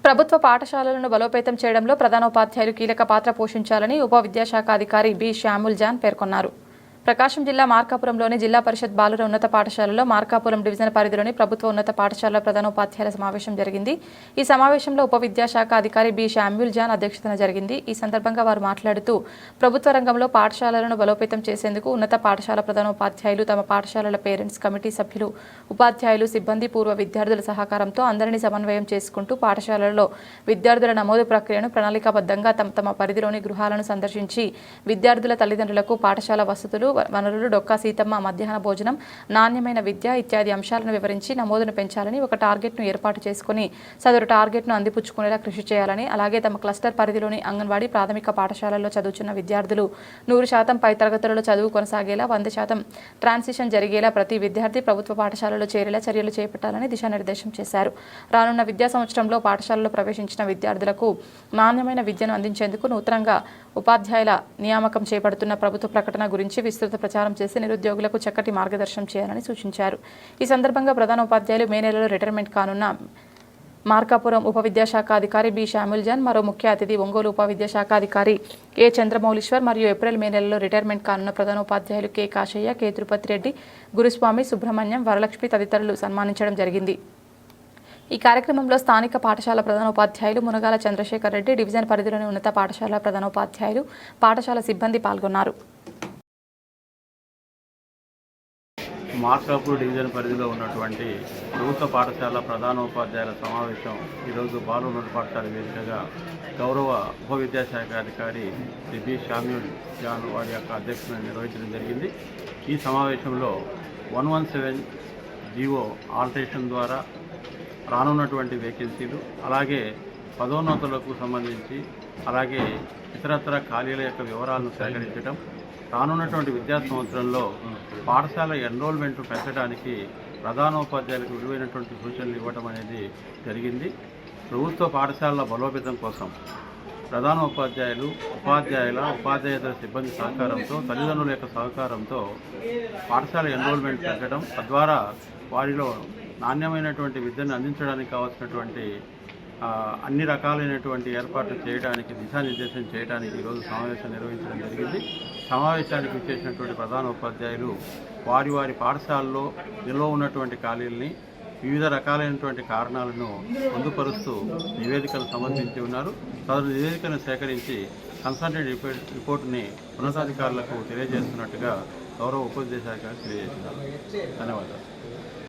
ప్రభుత్వ పాఠశాలలను బలోపేతం చేయడంలో ప్రధానోపాధ్యాయులు కీలక పాత్ర పోషించాలని ఉప విద్యాశాఖ అధికారి బి శ్యాముల్ జాన్ పేర్కొన్నారు. ప్రకాశం జిల్లా మార్కాపురంలోని జిల్లా పరిషత్ బాలుర ఉన్నత పాఠశాలలో మార్కాపురం డివిజన్ పరిధిలోని ప్రభుత్వ ఉన్నత పాఠశాలల ప్రధానోపాధ్యాయుల సమావేశం జరిగింది. ఈ సమావేశంలో ఉప విద్యాశాఖ అధికారి బి శ్యాముల్ జాన్ అధ్యక్షతన జరిగింది. ఈ సందర్భంగా వారు మాట్లాడుతూ ప్రభుత్వ రంగంలో పాఠశాలలను బలోపేతం చేసేందుకు ఉన్నత పాఠశాల ప్రధానోపాధ్యాయులు తమ పాఠశాలల పేరెంట్స్ కమిటీ సభ్యులు, ఉపాధ్యాయులు, సిబ్బంది, పూర్వ విద్యార్థుల సహకారంతో అందరినీ సమన్వయం చేసుకుంటూ పాఠశాలలలో విద్యార్థుల నమోదు ప్రక్రియను ప్రణాళికాబద్ధంగా తమ పరిధిలోని గృహాలను సందర్శించి విద్యార్థుల తల్లిదండ్రులకు పాఠశాల వసతులు, వనరులు, డొక్కా సీతమ్మ, మధ్యాహ్న భోజనం, నాణ్యమైన విద్య ఇత్యాది అంశాలను వివరించి నమోదును పెంచాలని, ఒక టార్గెట్ను ఏర్పాటు చేసుకుని సదరు టార్గెట్ను అందిపుచ్చుకునేలా కృషి చేయాలని, అలాగే తమ క్లస్టర్ పరిధిలోని అంగన్వాడీ, ప్రాథమిక పాఠశాలల్లో చదువుతున్న విద్యార్థులు 100% పై తరగతులలో చదువు కొనసాగేలా, 100% ట్రాన్సిషన్ జరిగేలా ప్రతి విద్యార్థి ప్రభుత్వ పాఠశాలలో చేరేలా చర్యలు చేపట్టాలని దిశానిర్దేశం చేశారు. రానున్న విద్యా సంవత్సరంలో పాఠశాలలో ప్రవేశించిన విద్యార్థులకు నాణ్యమైన విద్యను అందించేందుకు నూతనంగా ఉపాధ్యాయుల నియామకం చేపడుతున్న ప్రభుత్వ ప్రకటన గురించి విస్తృత ప్రచారం చేసి నిరుద్యోగులకు చక్కటి మార్గదర్శనం చేయాలని సూచించారు. ఈ సందర్భంగా ప్రధాన ఉపాధ్యాయులు మే నెలలో రిటైర్మెంట్ కానున్న మార్కాపురం ఉప విద్యాశాఖ అధికారి బి శ్యాముల్ జాన్, మరో ముఖ్య అతిథి ఒంగోలు ఉప విద్యాశాఖ అధికారి ఏ చంద్రమౌళీశ్వర్ మరియు ఏప్రిల్ మే నెలలో రిటైర్మెంట్ కానున్న ప్రధానోపాధ్యాయులు కె కాశయ్య, కె తిరుపతి రెడ్డి, గురుస్వామి, సుబ్రహ్మణ్యం, వరలక్ష్మి తదితరులు సన్మానించడం జరిగింది. ఈ కార్యక్రమంలో స్థానిక పాఠశాల ప్రధానోపాధ్యాయులు మునగాల చంద్రశేఖర్ రెడ్డి, డివిజన్ పరిధిలోని ఉన్నత పాఠశాల ప్రధానోపాధ్యాయులు, పాఠశాల సిబ్బంది పాల్గొన్నారు. మార్కాపూర్ డివిజన్ పరిధిలో ఉన్నటువంటి ప్రభుత్వ పాఠశాల ప్రధానోపాధ్యాయుల సమావేశం ఈరోజు బాలుర ఉన్నత పాఠశాల వేదికగా గౌరవ ఉప విద్యాశాఖ అధికారి బి శ్యాముల్ జాన్ వారి యొక్క అధ్యక్షతన నిర్వహించడం జరిగింది. ఈ సమావేశంలో 117 జీవో ఆల్టరేషన్ ద్వారా రానున్నటువంటి వేకెన్సీలు, అలాగే పదోన్నతులకు సంబంధించి, అలాగే ఇతరత్ర ఖాళీల యొక్క వివరాలను సేకరించడం, రానున్నటువంటి విద్యా సంవత్సరంలో పాఠశాల ఎన్రోల్మెంట్ పెంచడానికి ప్రధానోపాధ్యాయులకు విలువైనటువంటి సూచనలు ఇవ్వడం అనేది జరిగింది. ప్రభుత్వ పాఠశాలల బలోపేతం కోసం ప్రధానోపాధ్యాయులు, ఉపాధ్యాయేతర సిబ్బంది సహకారంతో, తల్లిదండ్రుల యొక్క సహకారంతో పాఠశాల ఎన్రోల్మెంట్ పెంచడం, తద్వారా వారిలో నాణ్యమైనటువంటి విద్యను అందించడానికి కావాల్సినటువంటి అన్ని రకాలైనటువంటి ఏర్పాట్లు చేయడానికి, దిశానిర్దేశం చేయడానికి ఈరోజు సమావేశం నిర్వహించడం జరిగింది. సమావేశానికి ఇచ్చేసినటువంటి ప్రధానోపాధ్యాయులు వారి పాఠశాలలో నిల్వ ఉన్నటువంటి ఖాళీలని, వివిధ రకాలైనటువంటి కారణాలను పొందుపరుస్తూ నివేదికలు సమర్పించి ఉన్నారు. తదుపరి నివేదికను సేకరించి కన్సల్టెంట్ రిపోర్టుని ఉన్నతాధికారులకు తెలియజేస్తున్నట్టుగా గౌరవ ఉప విద్యాశాఖ తెలియజేస్తున్నారు. ధన్యవాదాలు.